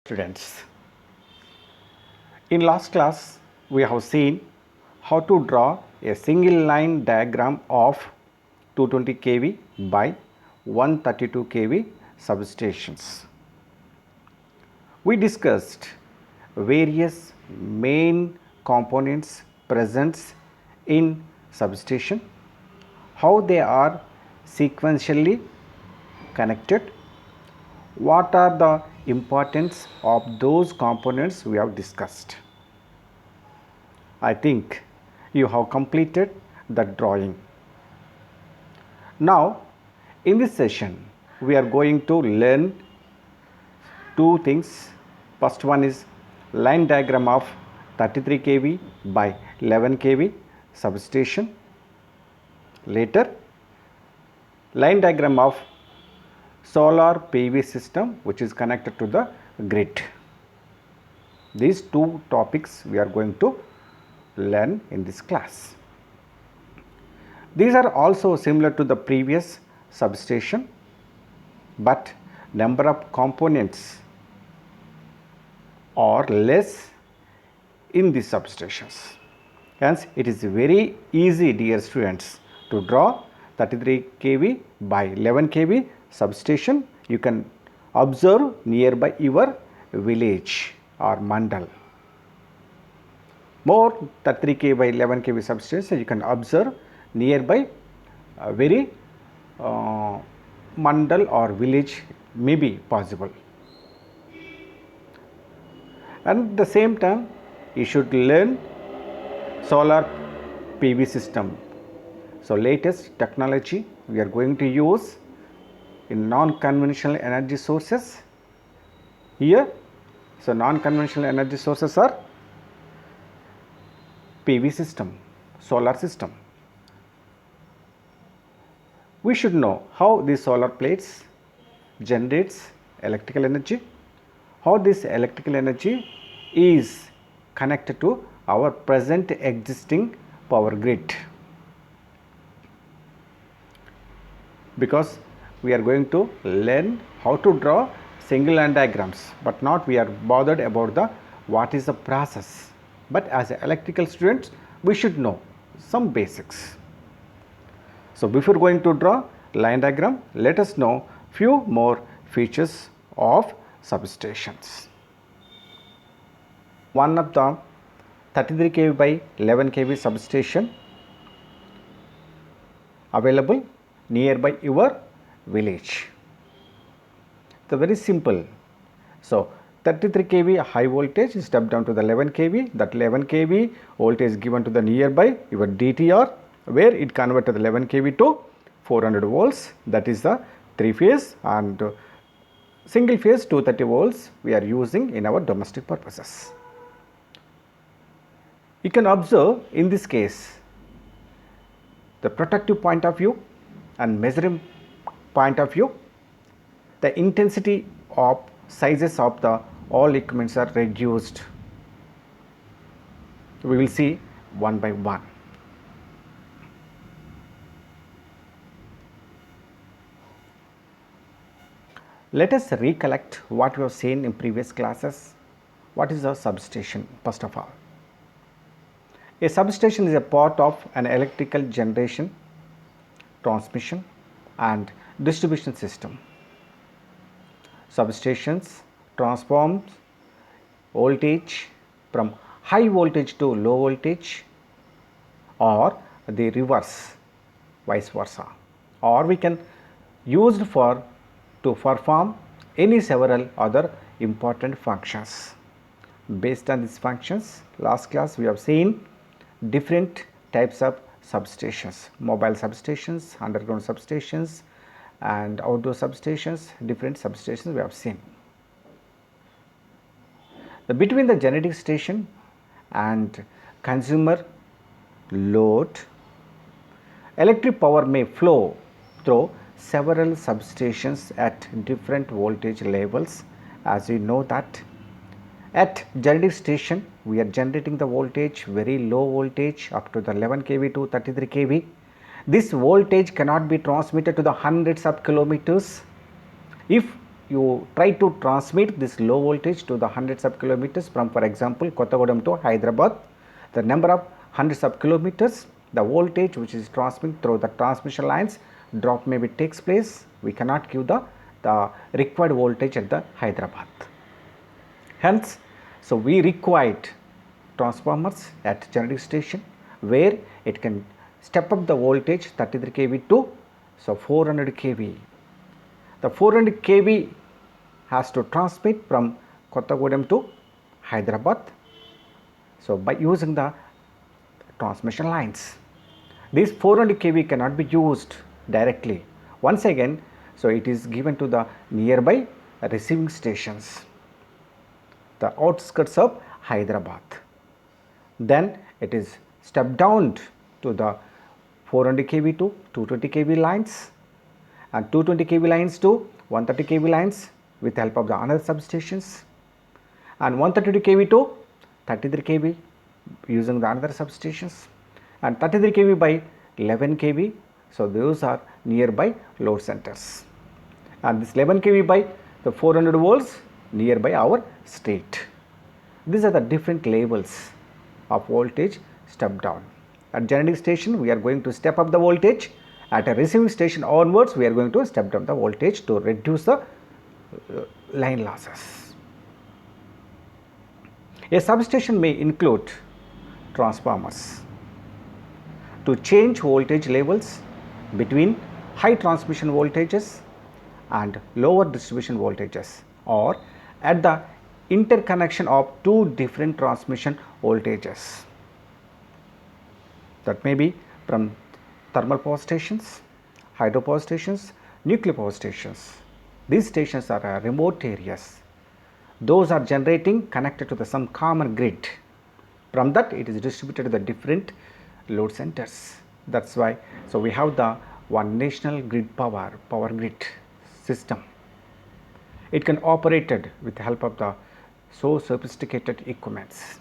Students, in last class we have seen how to draw a single line diagram of 220 kV by 132 kV substations. We discussed various main components present in substation, how they are sequentially connected, what are the importance of those components we have discussed. I think you have completed the drawing. Now in this session we are going to learn two things. First one is line diagram of 33 kV by 11 kV substation. Later, line diagram of solar PV system which is connected to the grid. These two topics we are going to learn in this class. These are also similar to the previous substation, but number of components are less in these substations. Hence, it is very easy, dear students, to draw 33 kV by 11 kV substation. You can observe nearby your village or mandal. More 33 kV by 11 kV substation you can observe nearby very mandal or village may be possible. And at the same time you should learn solar PV system. So latest technology we are going to use in non-conventional energy sources here. So non-conventional energy sources are PV system, solar system. We should know how these solar plates generates electrical energy, how this electrical energy is connected to our present existing power grid. Because we are going to learn how to draw single line diagrams, but not we are bothered about the what is the process. But as electrical students we should know some basics. So before going to draw line diagram, let us know few more features of substations. One of the 33 kV by 11 kV substation available nearby your village. It's very simple. So 33 kV high voltage is stepped down to the 11 kV. That 11 kV voltage is given to the nearby your DTR, where it converted the 11 kV to 400 volts. That is the 3 phase, and single phase 230 volts we are using in our domestic purposes. You can observe in this case the protective point of view and measuring point of view. The intensity of sizes of the all equipments are reduced. We will see one by one. Let us recollect what we have seen in previous classes. What is a substation? First of all, a substation is a part of an electrical generation, transmission and distribution system. Substations transform voltage from high voltage to low voltage, or the reverse, vice versa, or we can use for to perform any several other important functions. Based on these functions, last class we have seen different types of substations: mobile substations, underground substations and outdoor substations. Different substations we have seen. Between the generating station and consumer load, electric power may flow through several substations at different voltage levels. As we know that at generating station we are generating the voltage very low voltage up to the 11 kV to 33 kV. This voltage cannot be transmitted to the hundreds of kilometers. If you try to transmit this low voltage to the hundreds of kilometers from, for example, Kottagudem to Hyderabad, the number of hundreds of kilometers, the voltage which is transmitted through the transmission lines drop maybe takes place. We cannot give the required voltage at the Hyderabad. Hence, so we required transformers at generating station where it can step up the voltage 33 kV to 400 kV. The 400 kV has to transmit from Kottagudem to Hyderabad. So, by using the transmission lines, this 400 kV cannot be used directly. Once again, so it is given to the nearby receiving stations, the outskirts of Hyderabad. Then it is stepped down to the 400 kV to 220 kV lines, and 220 kV lines to 130 kV lines with the help of the another substations, and 132 kV to 33 kV using the another substations, and 33 kV by 11 kV. So, those are nearby load centers, and this 11 kV by the 400 volts nearby our state. These are the different levels of voltage step down. At generating station, we are going to step up the voltage. At a receiving station onwards, we are going to step down the voltage to reduce the line losses. A substation may include transformers to change voltage levels between high transmission voltages and lower distribution voltages, or at the interconnection of two different transmission voltages. That may be from thermal power stations, hydropower stations, nuclear power stations. These stations are remote areas. Those are generating connected to the some common grid. From that, it is distributed to the different load centers. That's why, so we have the one national grid power grid system. It can operated with the help of the so sophisticated equipments.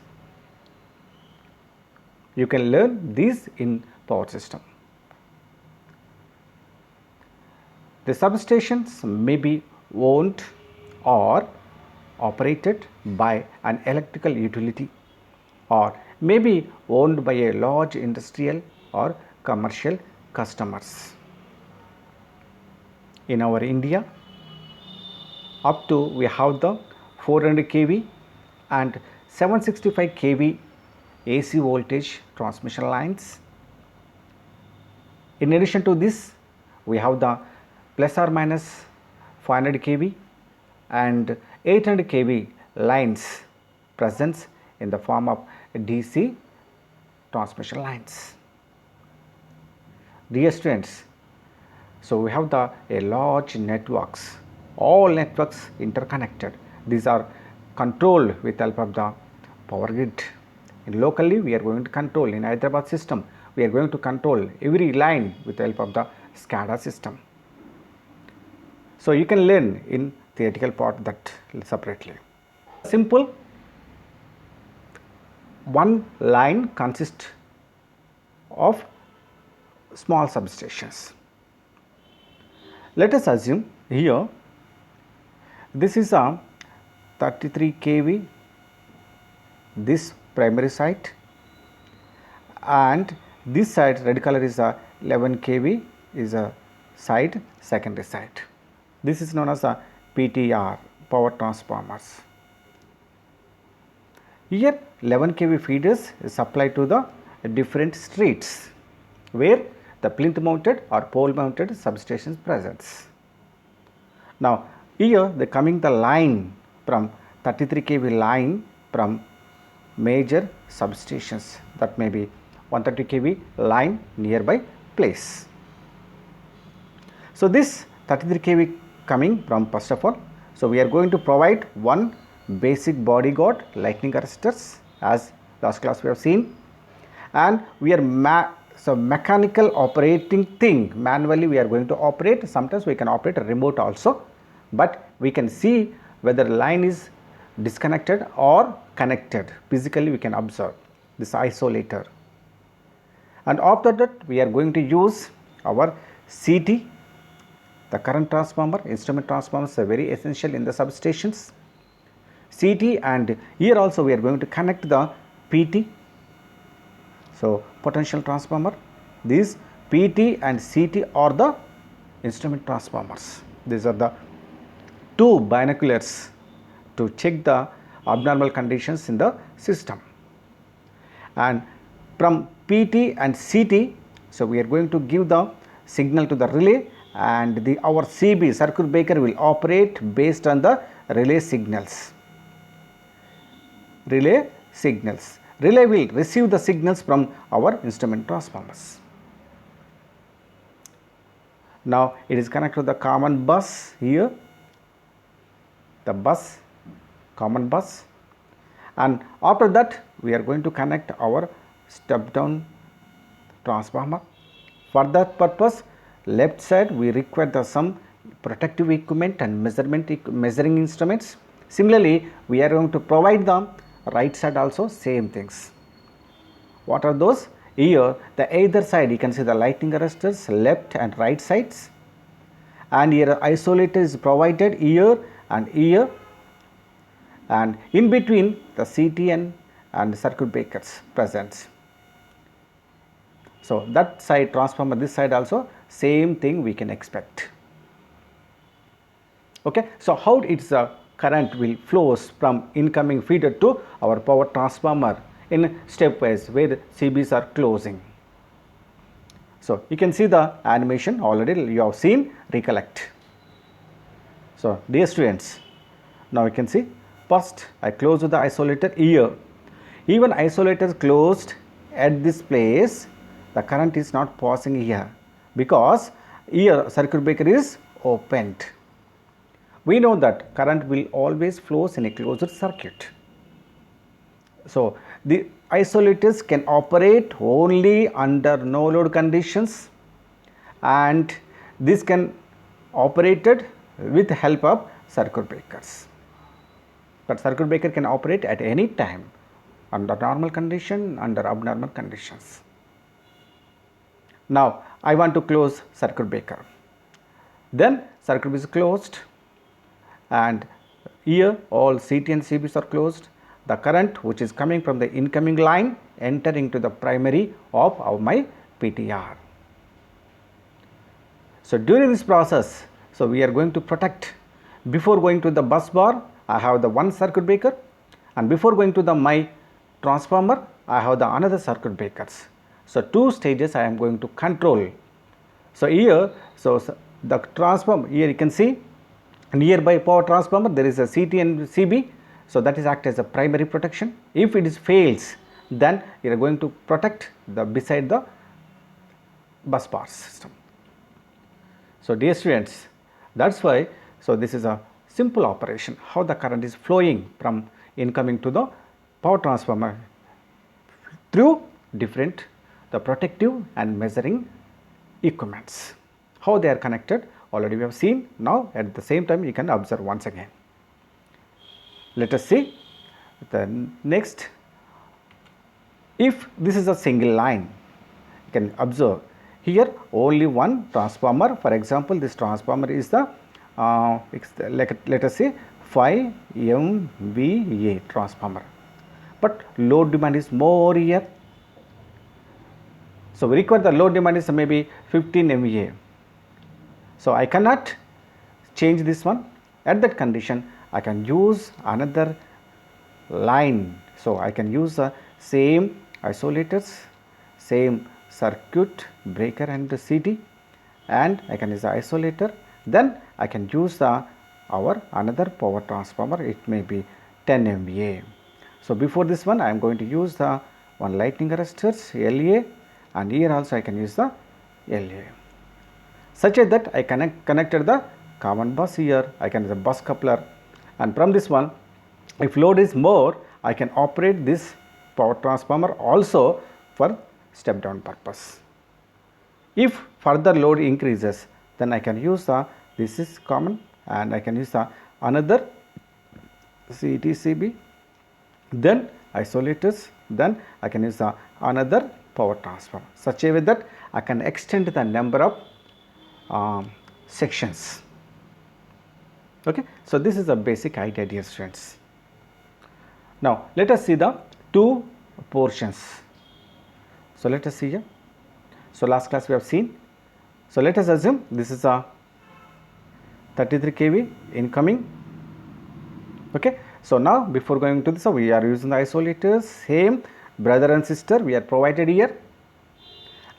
You can learn these in power system. The substations may be owned or operated by an electrical utility, or may be owned by a large industrial or commercial customers. In our India, up to we have the 400 kV and 765 kV AC voltage transmission lines. In addition to this, we have the plus or minus 500 kV and 800 kV lines present in the form of DC transmission lines. Dear students, so we have the a large networks, all networks interconnected. These are controlled with the help of the power grid. In locally, we are going to control in Hyderabad system. We are going to control every line with the help of the SCADA system. So you can learn in theoretical part that separately. Simple, one line consists of small substations. Let us assume here this is a 33 kV, this primary side, and this side red color is a 11 kV is a side, secondary side. This is known as a PTR, power transformers. Here 11 kV feeders is supplied to the different streets where the plinth mounted or pole mounted substations presents. Now here the coming the line from 33 kV line from major substations, that may be 130 kV line nearby place. So this 33 kV coming from first of all, so we are going to provide one basic bodyguard lightning arresters as last class we have seen, and we are mechanical operating thing, manually we are going to operate. Sometimes we can operate a remote also, but we can see whether line is disconnected or connected. Physically we can observe this isolator, and after that we are going to use our CT the current transformer, instrument transformers are very essential in the substations. CT, and here also we are going to connect the PT. So, potential transformer. These PT and CT are the instrument transformers. These are the two binoculars to check the abnormal conditions in the system. And from PT and CT, so we are going to give the signal to the relay, and our CB, circuit breaker, will operate based on the relay signals. Relay will receive the signals from our instrument transformers. Now it is connected to the common bus here, the common bus, and after that we are going to connect our step down transformer. For that purpose, left side we require some protective equipment and measuring instruments. Similarly, we are going to provide the right side also same things. What are those? Here the either side you can see the lightning arresters, left and right sides, and here isolator is provided here and here, and in between the CTN and circuit breakers present. So that side transformer, this side also same thing we can expect. Okay, so how its current will flows from incoming feeder to our power transformer in stepwise where the CBs are closing. So you can see the animation already you have seen, recollect. So dear students, now you can see first I close the isolator here. Even isolator closed at this place, the current is not passing here because here circuit breaker is opened. We know that current will always flows in a closed circuit. So the isolators can operate only under no load conditions, and this can operated with help of circuit breakers. But circuit breaker can operate at any time under normal condition, under abnormal conditions. Now I want to close circuit breaker. Then circuit is closed, and here all CT and CBs are closed. The current which is coming from the incoming line entering to the primary of my PTR. So during this process, so we are going to protect. Before going to the bus bar, I have the one circuit breaker, and before going to my transformer, I have the another circuit breakers. So two stages I am going to control. So here, so the transformer, here you can see nearby power transformer there is a CT and CB, so that is act as a primary protection. If it is fails, then you are going to protect the beside the bus bar system. So dear students, that's why, so this is a simple operation how the current is flowing from incoming to the power transformer through different the protective and measuring equipments. How they are connected already we have seen. Now at the same time you can observe once again. Let us see the next. If this is a single line, you can observe here only one transformer. For example, this transformer is the let us say 5 MVA transformer, but load demand is more here. So we require the load demand is maybe 15 MVA. So I cannot change this one. At that condition, I can use another line. So I can use the same isolators, same circuit breaker and the CT, and I can use the isolator. Then I can use our another power transformer. It may be 10 MVA. So before this one, I am going to use the one lightning arresters LA, and here also I can use the LA. Such as that I connected the common bus here. I can use the bus coupler, and from this one, if load is more, I can operate this power transformer also for step down purpose. If further load increases, then I can use this is common, and I can use another CTCB, then isolators, then I can use another power transformer, such a way that I can extend the number of sections. Okay, so this is a basic idea, dear students. Now let us see the two portions. So let us see here. So last class we have seen. So let us assume this is a 33 kV incoming. Okay, so now before going to this, we are using the isolators, same brother and sister we are provided here,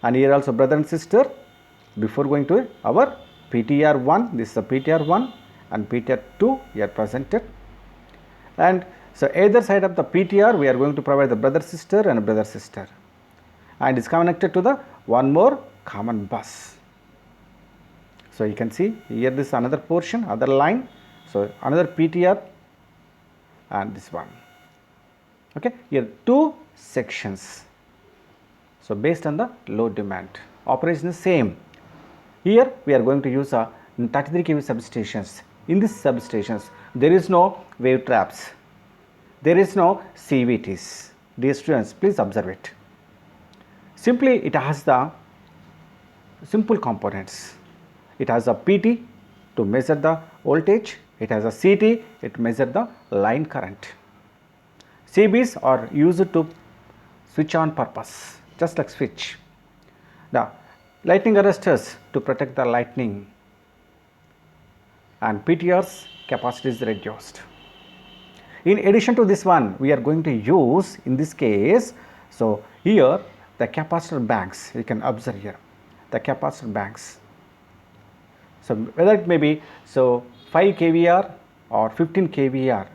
and here also brother and sister. Before going to our PTR1, this is the PTR1 and PTR2 we are presented, and so either side of the PTR we are going to provide the brother sister and brother sister, and is connected to the one more common bus. So you can see here this another portion, other line, so another PTR and this one. Okay, here two sections. So based on the load demand, operation is same. Here we are going to use a 33 kV substations. In these substations there is no wave traps, there is no CVTs. Dear students, please observe it. Simply it has the simple components. It has a PT to measure the voltage, it has a CT, it measures the line current. CBs are used to switch on purpose, just like switch. The lightning arresters to protect the lightning, and PTR's capacity is reduced. In addition to this one, we are going to use in this case, so here the capacitor banks, you can observe here the capacitor banks. So whether it may be so 5 kVR or 15 kVR,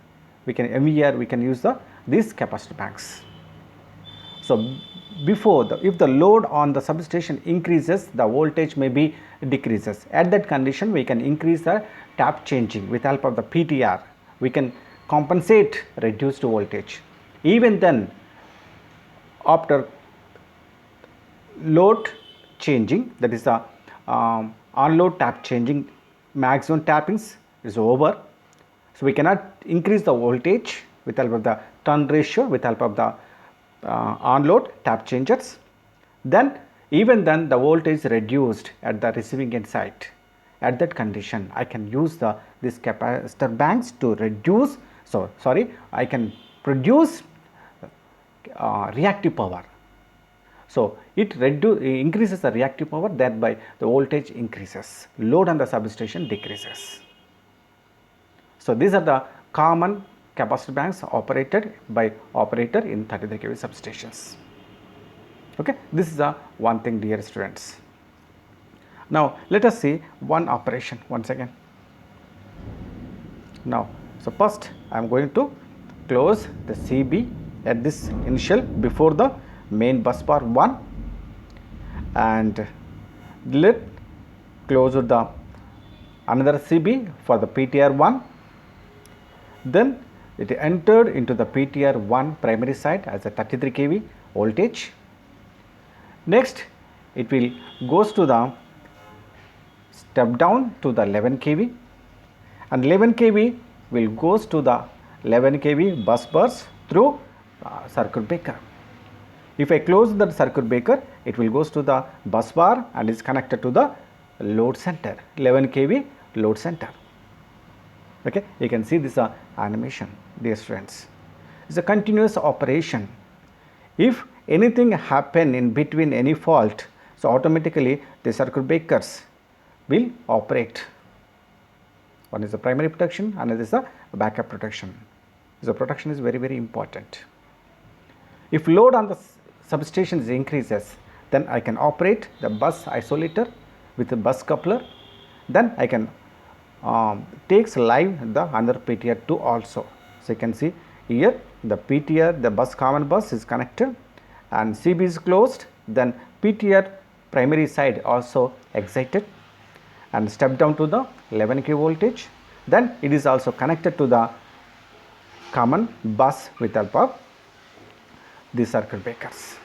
we can MVR, we can use these capacitor banks. So before if the load on the substation increases, the voltage may be decreases. At that condition we can increase the tap changing with help of the PTR. We can compensate reduced voltage. Even then, after load changing, that is the on-load tap changing, maximum tappings is over. So we cannot increase the voltage with help of the turn ratio, with help of the on-load tap changers. Then even then the voltage reduced at the receiving end side. At that condition I can use this capacitor banks to reduce, I can produce reactive power. So it increases the reactive power, thereby the voltage increases, load on the substation decreases. So these are the common capacitor banks operated by operator in 33 kV substations. Okay, this is one thing, dear students. Now let us see one operation once again. Now, so first I am going to close the CB at this initial before the main bus bar 1, and let close the another CB for the PTR 1. Then it entered into the PTR 1 primary side as a 33 kV voltage. Next it will goes to the step down to the 11 kV, and 11 kV will goes to the 11 kV bus bars through circuit breaker. If I close the circuit breaker, it will goes to the bus bar and is connected to the load center, 11 kV load center. Okay, you can see this animation, dear students. It's a continuous operation. If anything happen in between any fault, so automatically the circuit breakers will operate. One is the primary protection, another is the backup protection. So protection is very, very important. If load on the substation increases, then I can operate the bus isolator with the bus coupler. Then I can takes live the under PTR2 also. So you can see here the PTR, the bus common bus is connected and CB is closed. Then PTR primary side also excited and step down to the 11 kV voltage. Then it is also connected to the common bus with help of the circuit breakers.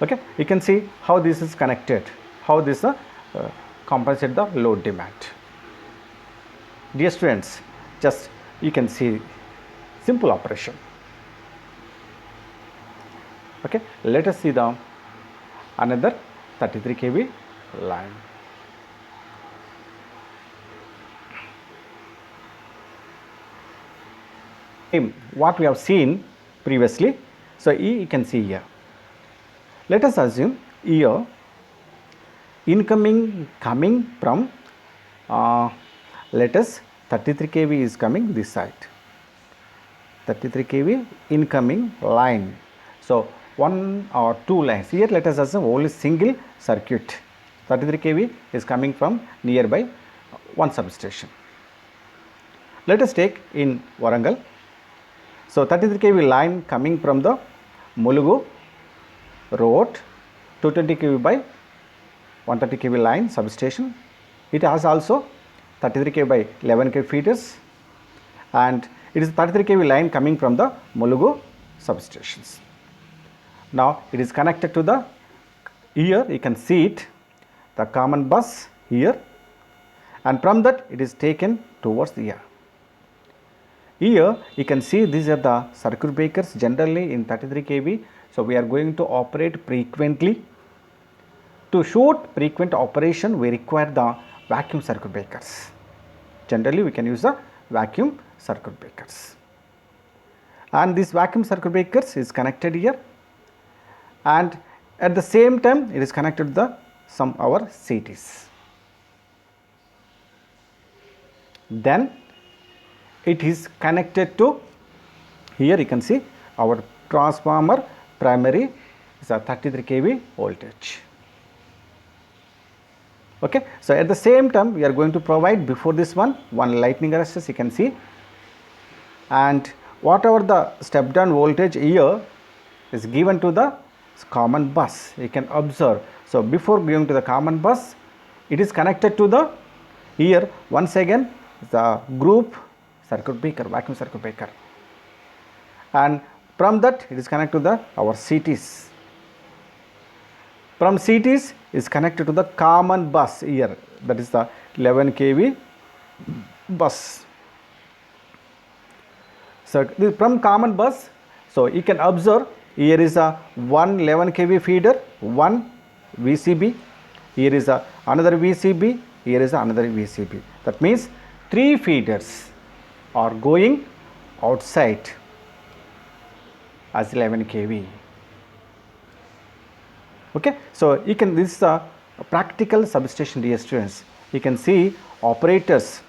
Okay, you can see how this is connected, how this compensate the load demand. Dear students, just you can see simple operation. Okay, let us see the another 33 kV line. what we have seen previously. So you can see here. Let us assume here incoming coming from let us 33 kV is coming this side. 33 kV incoming line. So one or two lines. Here let us assume only single circuit. 33 kV is coming from nearby one substation. Let us take in Warangal. So 33 kV line coming from the Mulugu road, 220 kV by 130 kV line substation. It has also 33 kV by 11 kV feeders, and it is 33 kV line coming from the Mulugu substations. Now it is connected to the, here you can see it, the common bus here, and from that it is taken towards the here. Here you can see these are the circuit breakers generally in 33 kV. So we are going to operate frequently. To shoot frequent operation, we require the vacuum circuit breakers. Generally we can use the vacuum circuit breakers, and this vacuum circuit breakers is connected here, and at the same time it is connected to the some our CTs. Then it is connected to, here you can see our transformer primary is a 33 kV voltage. Okay, so at the same time we are going to provide before this one lightning arresters you can see, and whatever the step down voltage here is given to the common bus, you can observe. So before going to the common bus, it is connected to the, here once again the group circuit breaker, vacuum circuit breaker, and from that it is connected to the our CTs. From CTs is connected to the common bus here, that is the 11 kV bus. So from common bus, so you can observe here is a one 11 kV feeder, one VCB, here is a another VCB, here is another VCB. That means 3 feeders are going outside as 11 kV. Okay, so you can, this is a practical substation, dear students. You can see operators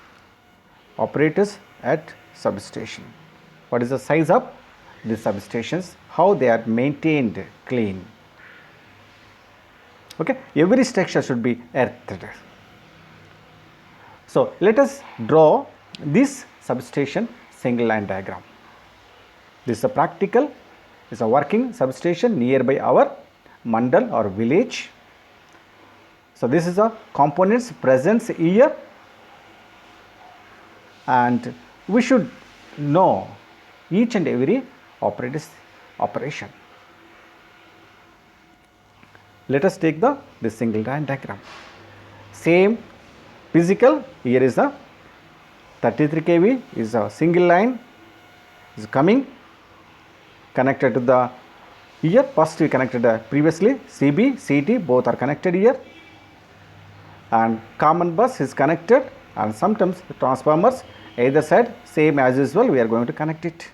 at substation. What is the size of the substations, how they are maintained clean. Okay, every structure should be earthed. So let us draw this substation single line diagram. This is a practical, is a working substation nearby our mandal or village. So this is a components presence here, and we should know each and every operator's operation. Let us take this single line diagram. Same physical, here is a 33 kV is a single line is coming connected to the, here first we connected previously CB, CT both are connected here, and common bus is connected, and sometimes the transformers either side same as usual we are going to connect it,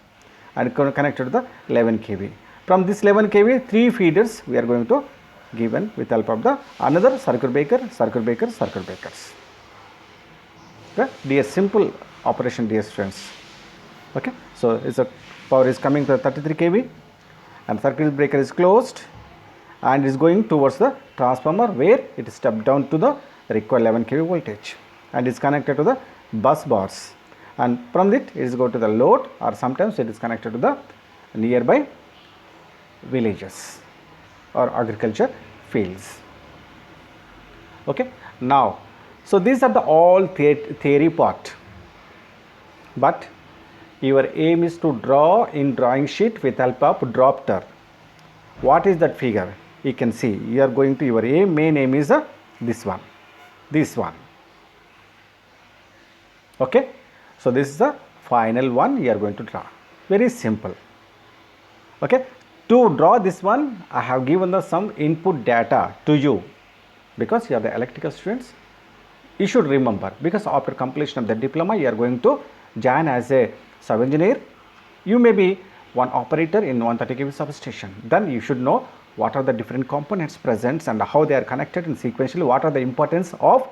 and connected to the 11 kV. From this 11 kV 3 feeders we are going to given with help of the another circuit breakers. Okay, dear simple operation, dear students. Okay, so it's a power is coming to 33 kV, and circuit breaker is closed and is going towards the transformer where it is stepped down to the required 11 kV voltage, and is connected to the bus bars, and from it is go to the load, or sometimes it is connected to the nearby villages or agriculture fields. Okay, now so these are the all theory part, but your aim is to draw in drawing sheet with help of dropter. What is that figure? You can see you are going to your aim, main aim is this one. Okay, so this is the final one you are going to draw. Very simple. Okay, to draw this one I have given some input data to you, because you are the electrical students. You should remember, because after completion of the diploma you are going to join as a sub engineer You may be one operator in 130 kV substation. Then you should know what are the different components present and how they are connected and sequentially what are the importance of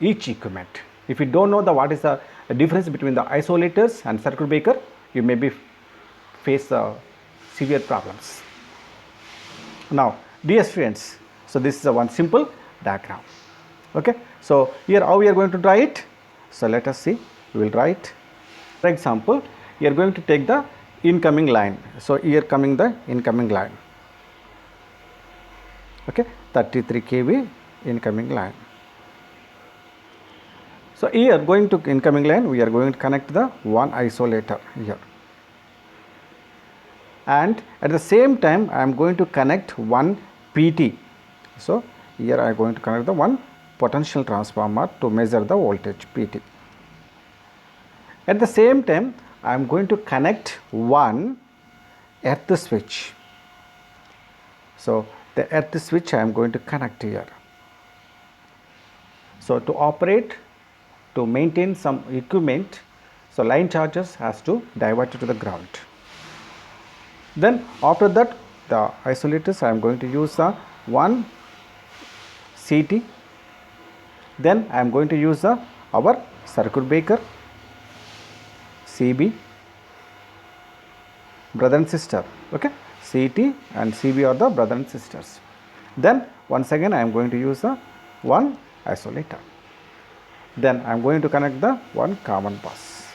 each equipment. If you don't know what is the difference between the isolators and circuit breaker, you may be face severe problems. Now, dear students, so this is a one simple diagram. Okay, so here how we are going to draw it. So let us see. We will write. For example, you are going to take the incoming line. So here coming the incoming line. Okay, 33 kV incoming line. So here going to incoming line, we are going to connect the one isolator here, and at the same time I am going to connect one PT. So here I am going to connect the one potential transformer to measure the voltage PT. At the same time I am going to connect one earth switch. So the earth switch I am going to connect here. So to operate, to maintain some equipment, so line charges has to divert to the ground. Then after that the isolators I am going to use the one CT. Then I am going to use the our circuit breaker CB, brother and sister. Okay, CT and CB are the brother and sisters. Then once again I am going to use the one isolator. Then I am going to connect the one common bus.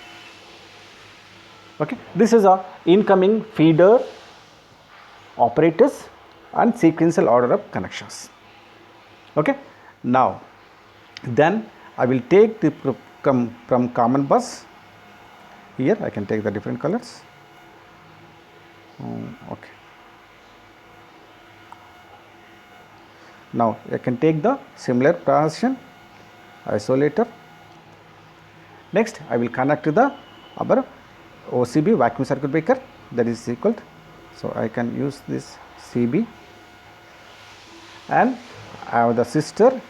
Okay, this is a incoming feeder operators and sequential order of connections. Okay, now then I will take the from common bus. Here I can take the different colors. Okay, now I can take the similar transition isolator. Next I will connect to the our OCB vacuum circuit breaker, that is equal to, so I can use this CB, and I have the sister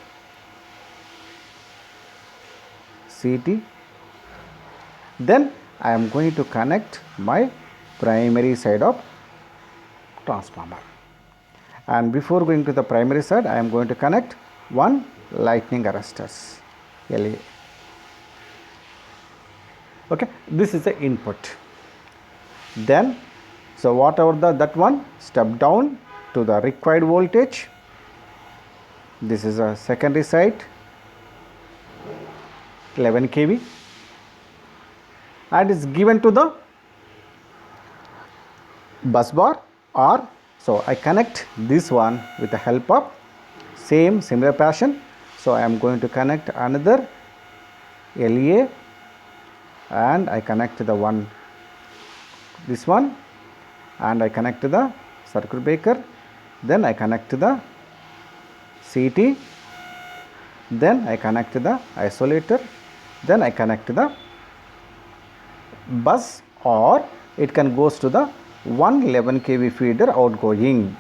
CT. Then I am going to connect my primary side of transformer, and before going to the primary side I am going to connect one lightning arresters LA. Okay, this is the input. Then so whatever that one, step down to the required voltage. This is a secondary side 11 kV, and is given to the bus bar, or so I connect this one with the help of similar fashion. So I am going to connect another LA, and I connect the one, this one, and I connect the circuit breaker. Then I connect the CT. Then I connect the isolator. Then I connect the bus, or it can goes to the 111 kV feeder outgoing.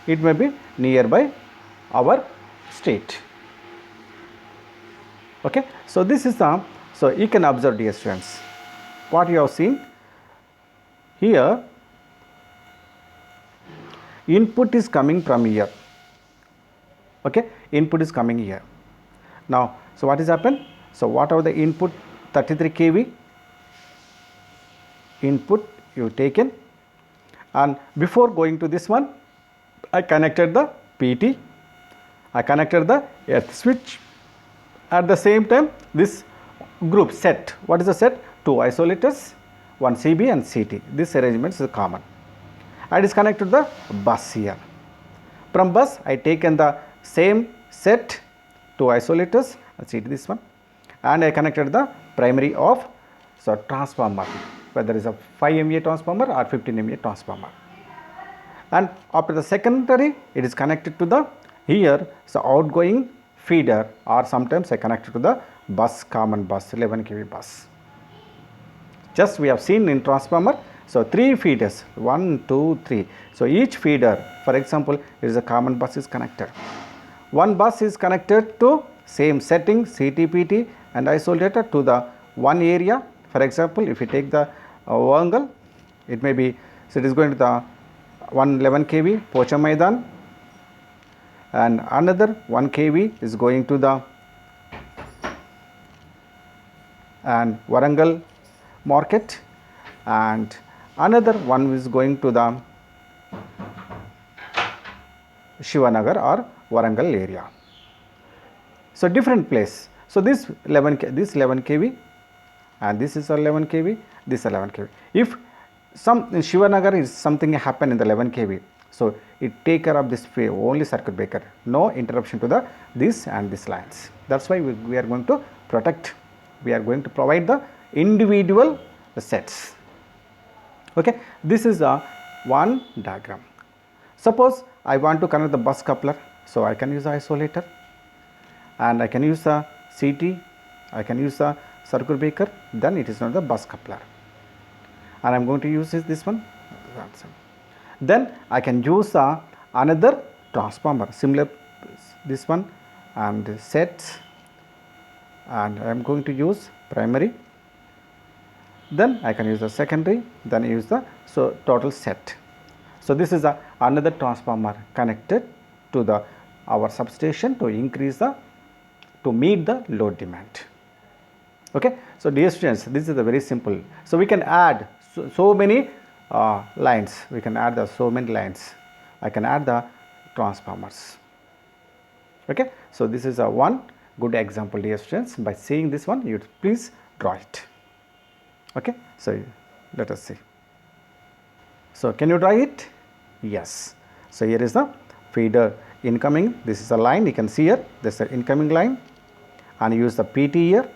It may be nearby our state. Okay, so this is the, so you can observe, dear students, what you have seen here. Input is coming from here. Okay, input is coming here. Now so what is happened? So whatever the input 33 kV input you taken, and before going to this one I connected the PT, I connected the earth switch. At the same time this group set, what is the set? Two isolators, one CB and CT. This arrangement is common. I disconnected the bus here. From bus I taken the same set, two isolators, CT this one, and I connected the primary of so transformer, whether it is a 5 MVA transformer or 15 MVA transformer. And after the secondary it is connected to the here, so outgoing feeder, or sometimes I connect to the bus, common bus, 11 kV bus. Just we have seen in transformer, so 3 feeders, 1, 2, 3. So each feeder, for example, is a common bus is connected. One bus is connected to same setting CTPT and isolator to the one area. For example, if you take the Warangal, it may be, so it is going to the 111 kV Pochamaidan, and another 1 kV is going to the and Warangal market, and another one is going to the Shivanagar or Warangal area. So different place. So this 11 kV and this is 11 kV, this 11 kV. If some in Shivanagar is something happen in the 11 kV, so it take care of this only circuit breaker, no interruption to the this and this lines. That's why we are going to protect, we are going to provide the individual sets. Okay, this is a one diagram. Suppose I want to connect the bus coupler, so I can use the isolator, and I can use the CT, I can use the circuit breaker, then it is not the bus coupler, and I am going to use this one. Then I can use another transformer similar this one and sets, and I am going to use primary, then I can use the secondary, then use the total set. So this is another transformer connected to the our substation to increase the to meet the load demand. Okay, so dear students, this is a very simple. So we can add so many lines. We can add so many lines. I can add the transformers. Okay, so this is a one good example, dear students. By seeing this one, you please draw it. Okay, so let us see. So can you draw it? Yes. So here is the feeder incoming. This is a line. You can see here. This is the incoming line, and use the PT here.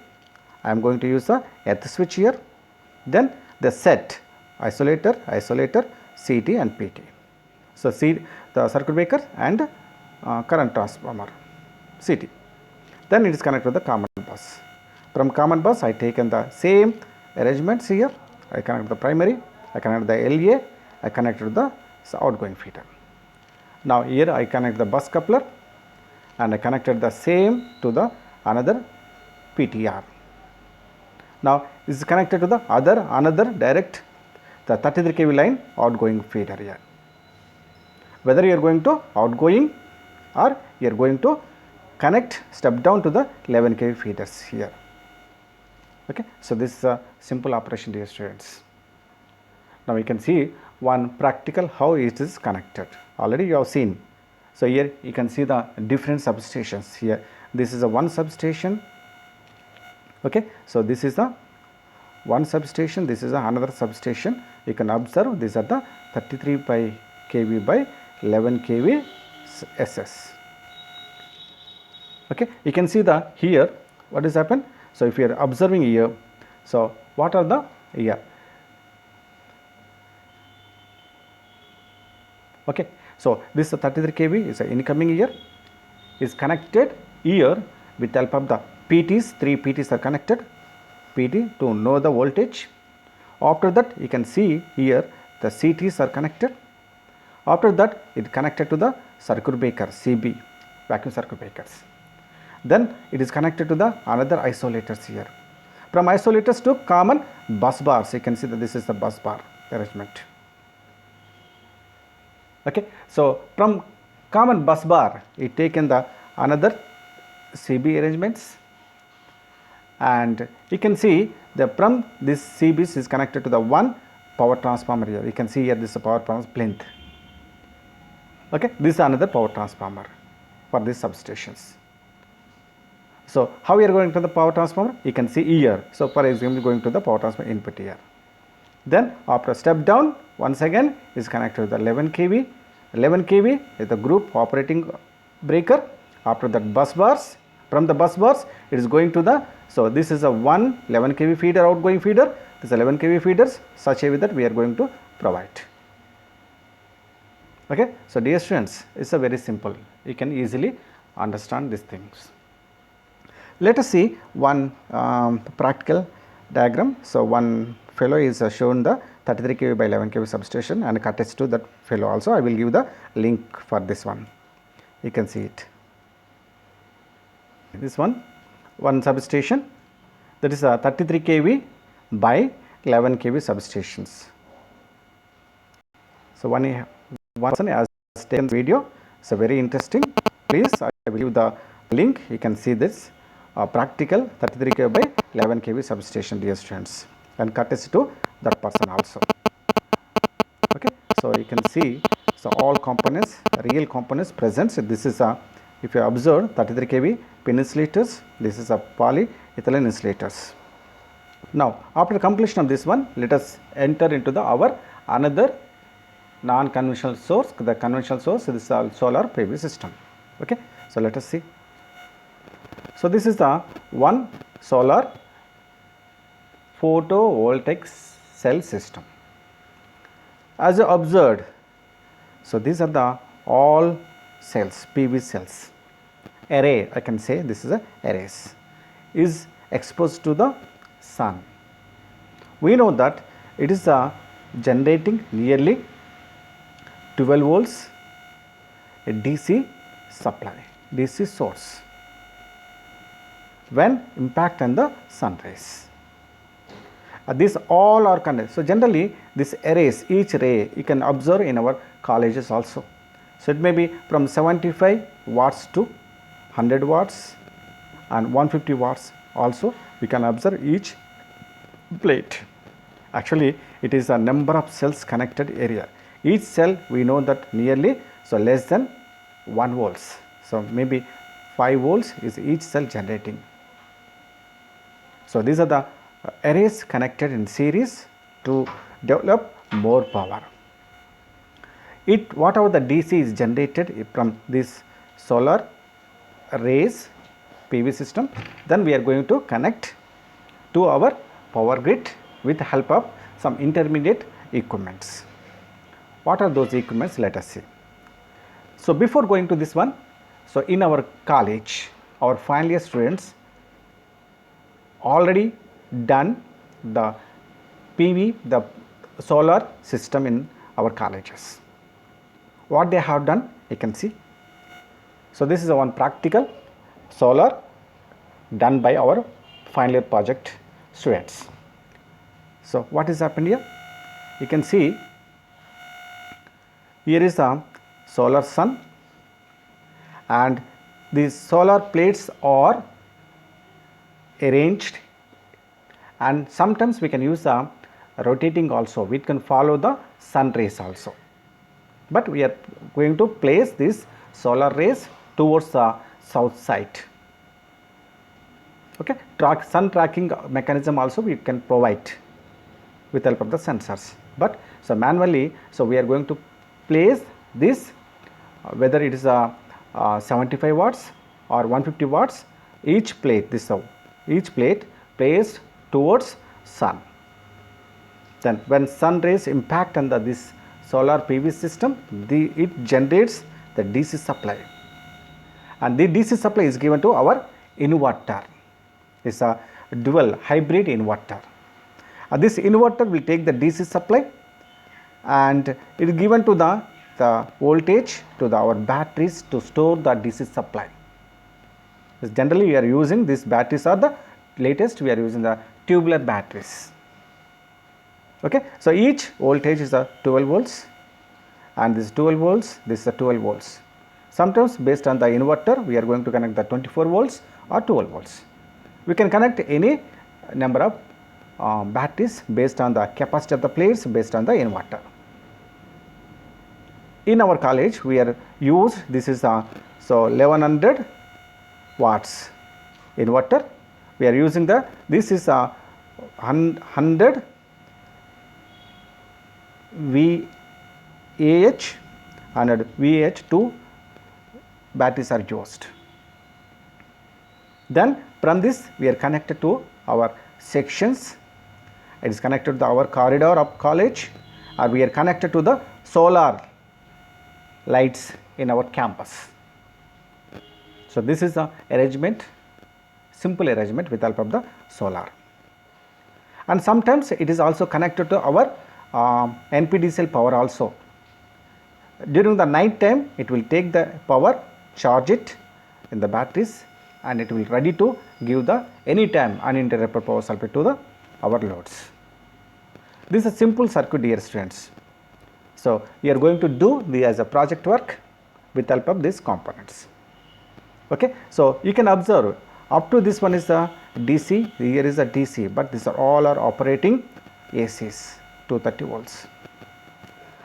I am going to use the earth switch here. Then the set isolator, CT and PT. So see the circuit breaker and current transformer CT. Then it is connected to the common bus. From common bus, I taken the same arrangements here. I connect the primary, I connect the LA, I connected the outgoing feeder. Now here I connect the bus coupler, and I connected the same to the another PTR. Now this is connected to the another direct the 33 kV line outgoing feeder here. Whether you are going to outgoing or you are going to connect step down to the 11 kV feeders here. Okay, so this is a simple operation, dear students. Now we can see one practical how it is connected. Already you have seen. So here you can see the different substations here. This is a one substation. Okay, so this is the one substation, this is another substation. You can observe these are the 33 by kV by 11 kV SS. Okay, you can see the here what is happened. So if you are observing here, so what are the here? Okay, so this 33 kV is incoming here, is connected here with help of the PTs. 3 PTs are connected, PT to know the voltage. After that you can see here the CTs are connected. After that it connected to the circuit breaker CB, vacuum circuit breakers. Then it is connected to the another isolators here. From isolators to common bus bars, you can see that this is the bus bar arrangement. Okay, so from common bus bar it taken the another CB arrangements, and you can see the from this CBs is connected to the one power transformer here. You can see here this is a power transformer plinth. Okay, this is another power transformer for these substations. So how we are going to the power transformer? You can see here. So for example, going to the power transformer input here. Then after step down, once again is connected to the 11 kV. 11 kV is the group operating breaker. After that bus bars, from the bus bars it is going to the, so this is a 11 kV feeder outgoing feeder. This 11 kV feeders such a way that we are going to provide. Okay, so dear students, it's a very simple. You can easily understand these things. Let us see one practical diagram. So one fellow is shown the 33 kV by 11 kV substation, and attached to that fellow also I will give the link for this one. You can see it. This one substation, that is a 33 kV by 11 kV substations. So one person has taken the video. So very interesting. Please, I will leave the link. You can see this practical 33 kV by 11 kV substation, dear students, and courtesy to that person also. Okay, so you can see, so all components, real components present. So this is a, if you observe 33 kV pin insulators, this is a polyethylene insulators. Now after completion of this one, let us enter into the our another non-conventional source. The conventional source is the solar PV system. Okay, so let us see. So this is the one solar photovoltaic cell system. As you observed, so these are the all cells, PV cells, array, I can say this is a arrays, is exposed to the sun. We know that it is generating nearly 12 volts a DC supply, DC source when impact on the sun rays. These all are connected. So generally this arrays, each ray you can observe in our colleges also. So it may be from 75 watts to 100 watts and 150 watts also we can observe each plate. Actually it is a number of cells connected area. Each cell we know that nearly, so less than 1 volts. So maybe 5 volts is each cell generating. So these are the arrays connected in series to develop more power. Whatever the DC is generated from this solar rays PV system, then we are going to connect to our power grid with the help of some intermediate equipments. What are those equipments? Let us see. So before going to this one, so in our college, our final year students already done the PV, the solar system in our colleges. What they have done, you can see. So this is a one practical solar done by our final year project students. So what is happened here? You can see here is a solar sun, and these solar plates are arranged, and sometimes we can use a rotating also. We can follow the sun rays also, but we are going to place this solar rays towards the south side. Okay, sun tracking mechanism also we can provide with help of the sensors, but so manually, so we are going to place this whether it is a 75 watts or 150 watts, each plate, each plate placed towards sun. Then when sun rays impact on this solar PV system, it generates the DC supply, and the DC supply is given to our inverter. It's a dual hybrid inverter. This inverter will take the DC supply and it is given to the voltage to our batteries to store the DC supply. Generally we are using these batteries are the latest, we are using the tubular batteries. Okay, so each voltage is a 12 volts, and this 12 volts, this is a 12 volts. Sometimes based on the inverter we are going to connect the 24 volts or 12 volts. We can connect any number of batteries based on the capacity of the plates, based on the inverter. In our college we are used, this is so 1100 watts inverter. We are using this is a 100 VAH, and VAH2 batteries are used. Then from this we are connected to our sections. It is connected to our corridor of college, or we are connected to the solar lights in our campus. So this is the arrangement, simple arrangement with help of the solar. And sometimes it is also connected to our NPDCL power also. During the night time it will take the power, charge it in the batteries, and it will ready to give the anytime uninterrupted power supply to the our loads. This is a simple circuit, dear students. So, we are going to do the as a project work with help of these components. Okay. So, you can observe up to this one is the DC, here is a DC, but these are all are operating ACs 230 volts.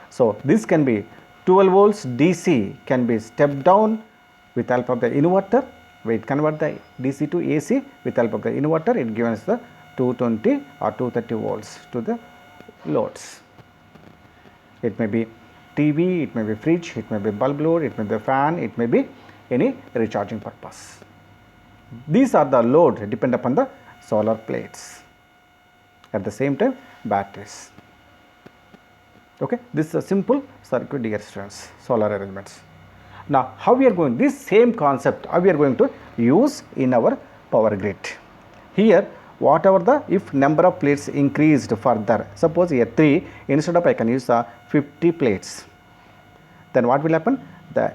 So, this can be 12 volts DC can be stepped down with help of the inverter, where it convert the DC to AC with help of the inverter, it gives us the 220 or 230 volts to the loads. It may be TV, it may be fridge, it may be bulb load, it may be fan, it may be any recharging purpose. These are the load depend upon the solar plates. At the same time, batteries. Okay, this is a simple circuit, dear students, solar arrangements. Now, how we are going, this same concept, how we are going to use in our power grid. Here, whatever the, if number of plates increased further, suppose here 3, instead of I can use the 50 plates, then what will happen? The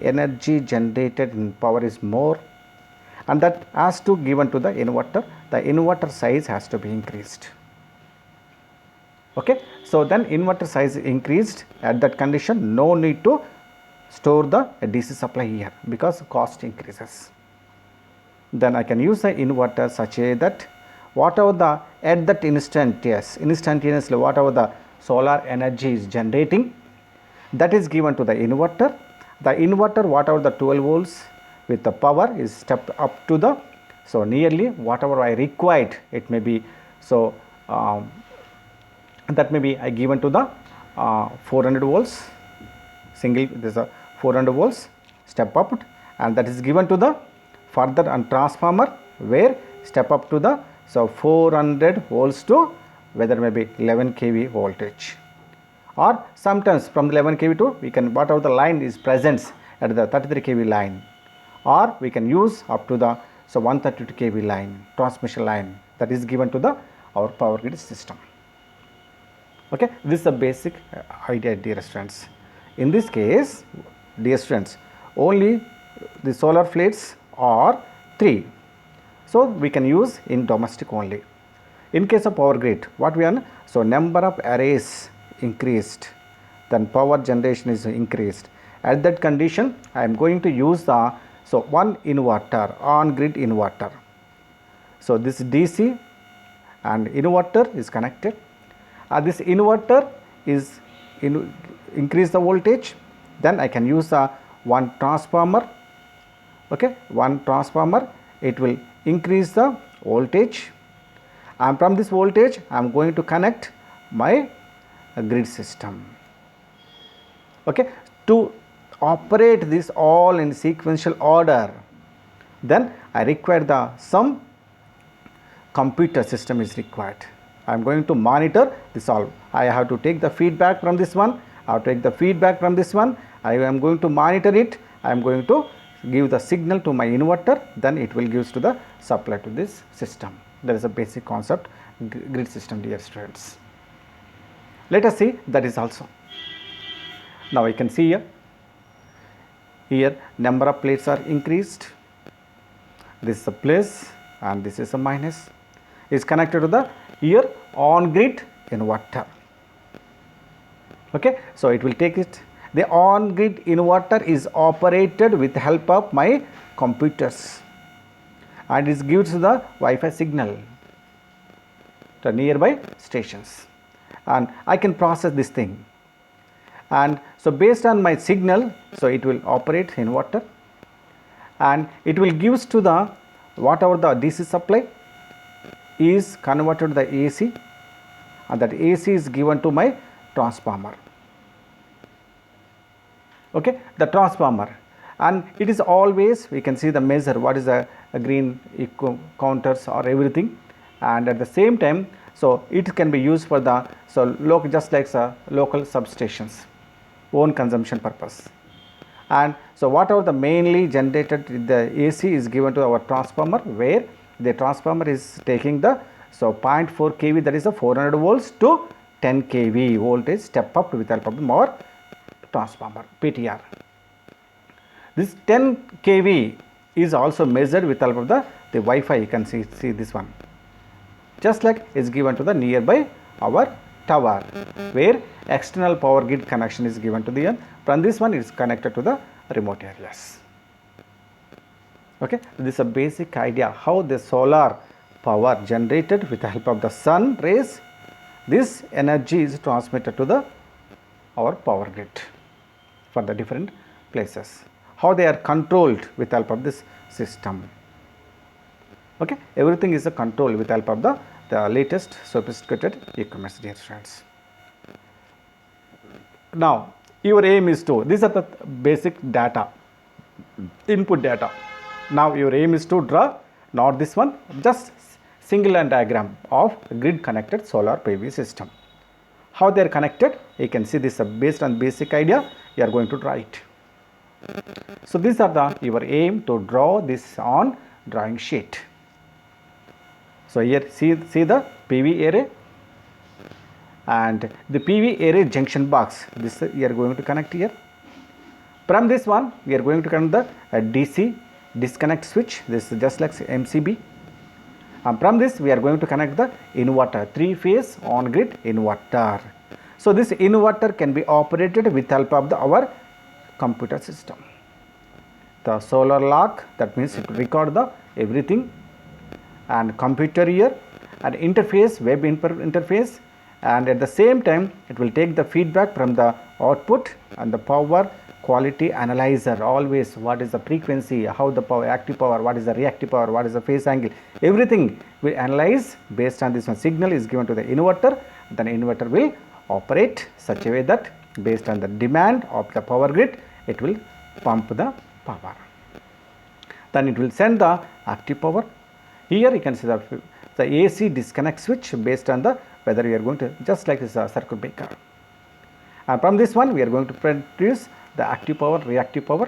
energy generated in power is more, and that has to given to the inverter size has to be increased. Okay. So, then inverter size increased, at that condition no need to store the DC supply here because cost increases. Then I can use the inverter such a that whatever the at that instantaneously whatever the solar energy is generating, that is given to the inverter. The inverter whatever the 12 volts with the power is stepped up to the, so nearly whatever I required, it may be, so that may be I given to the 400 volts single, this is a 400 volts step up, and that is given to the further and transformer where step up to the, so 400 volts to whether may be 11 kV voltage, or sometimes from the 11 kV to we can whatever the line is present at the 33 kV line, or we can use up to the, so 132 kV line, transmission line, that is given to the our power grid system. Okay, this is the basic idea, dear students. In this case, dear students, only the solar plates are 3, so we can use in domestic only. In case of power grid, what we are, so number of arrays increased, then power generation is increased. At that condition, I am going to use the, so one inverter, on grid inverter. So this DC and inverter is connected. This inverter is increase the voltage, then I can use one transformer. Okay, one transformer, it will increase the voltage, and from this voltage I am going to connect my grid system. Okay, to operate this all in sequential order, then I require the some computer system is required. I am going to monitor this all. I have to take the feedback from this one, I have to take the feedback from this one, I am going to monitor it, I am going to give the signal to my inverter, then it will give to the supply to this system. That is a basic concept, grid system, dear students. Let us see that is also. Now I can see here number of plates are increased, this is a plus and this is a minus, is connected to the here on grid inverter. Okay, so it will take it, the on grid inverter is operated with help of my computers, and it gives the Wi-Fi signal to nearby stations, and I can process this thing, and so based on my signal, so it will operate inverter, and it will gives to the whatever the DC supply is converted to the AC, and that AC is given to my transformer. Okay, the transformer, and it is always we can see the measure what is a green counters or everything, and at the same time, so it can be used for the, so local, just like local substations, own consumption purpose, and so whatever the mainly generated the AC is given to our transformer, where the transformer is taking the, so 0.4 kV, that is a 400 volts to 10 kV voltage step up with help of more transformer PTR. This 10 kV is also measured with help of the Wi-Fi. You can see this one. just like is given to the nearby our tower, where external power grid connection is given to the end. From this one, it is connected to the remote areas. Okay, this is a basic idea how the solar power generated with the help of the sun rays, this energy is transmitted to the our power grid for the different places, how they are controlled with the help of this system. Okay, everything is a control with the help of the latest sophisticated equipments, dear students. Now your aim is to, these are the basic data, input data. Now your aim is to draw not this one, just single line diagram of grid connected solar PV system. How they are connected, you can see this based on basic idea, you are going to draw it. So these are the your aim to draw this on drawing sheet. So here see the PV array and the PV array junction box, this you are going to connect here. From this one we are going to connect the DC disconnect switch, this is just like MCB. And from this we are going to connect the inverter, 3-phase on grid inverter. So this inverter can be operated with help of our computer system. The solar log, that means it will record the everything, and computer here, and interface, web interface, and at the same time it will take the feedback from the output and the power quality analyzer, always what is the frequency, how the power, active power, what is the reactive power, what is the phase angle, everything we analyze based on this one. Signal is given to the inverter, then inverter will operate such a way that based on the demand of the power grid it will pump the power, then it will send the active power. Here you can see the AC disconnect switch based on the whether you are going to, just like this circuit breaker, and from this one we are going to produce the active power, reactive power.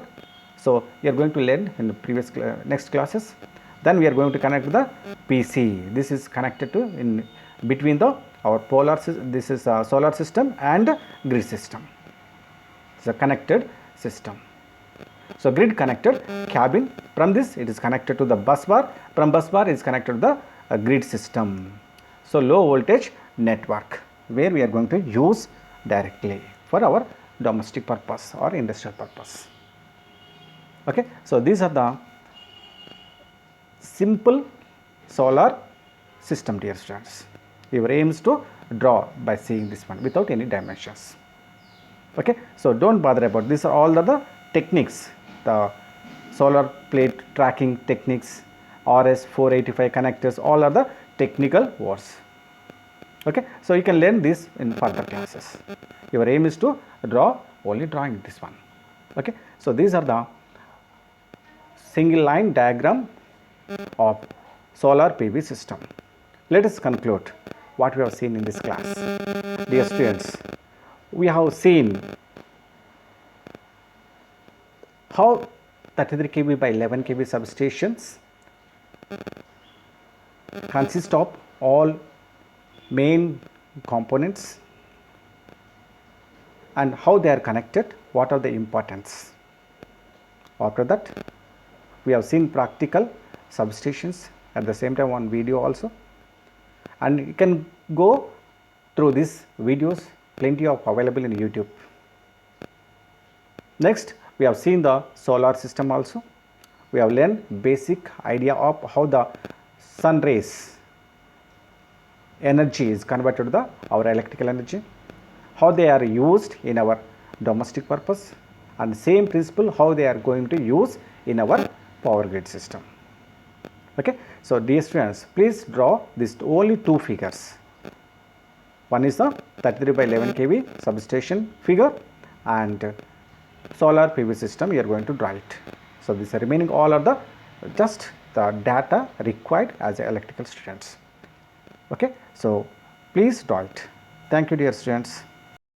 So you are going to learn in the previous next classes. Then we are going to connect the PC. This is connected to in between the our polar, this is a solar system and grid system. It's a connected system. So grid connected cabin, from this it is connected to the bus bar, from bus bar it is connected to the grid system. So low voltage network where we are going to use directly for our domestic purpose or industrial purpose. Okay, so these are the simple solar system, dear students. Your aim is to draw by seeing this one without any dimensions. Okay, so don't bother about this. Are all the techniques, the solar plate tracking techniques, RS485 connectors, all are the technical words. Okay, so you can learn this in further classes. Your aim is to draw only drawing this one. Okay, so these are the single line diagram of solar PV system. Let us conclude what we have seen in this class. Dear students, we have seen how 33 kV by 11 kV substations consist of all main components and how they are connected, what are the importance. After that we have seen practical substations at the same time on video also, and you can go through these videos, plenty of available in YouTube. Next we have seen the solar system also. We have learned basic idea of how the sun rays energy is converted to our electrical energy, how they are used in our domestic purpose, and same principle how they are going to use in our power grid system. Okay, so dear students, please draw these only two figures. One is the 33 by 11 kV substation figure, and solar PV system you are going to draw it. So these are remaining all are the just the data required as electrical students. Okay, so please draw it. Thank you, dear students.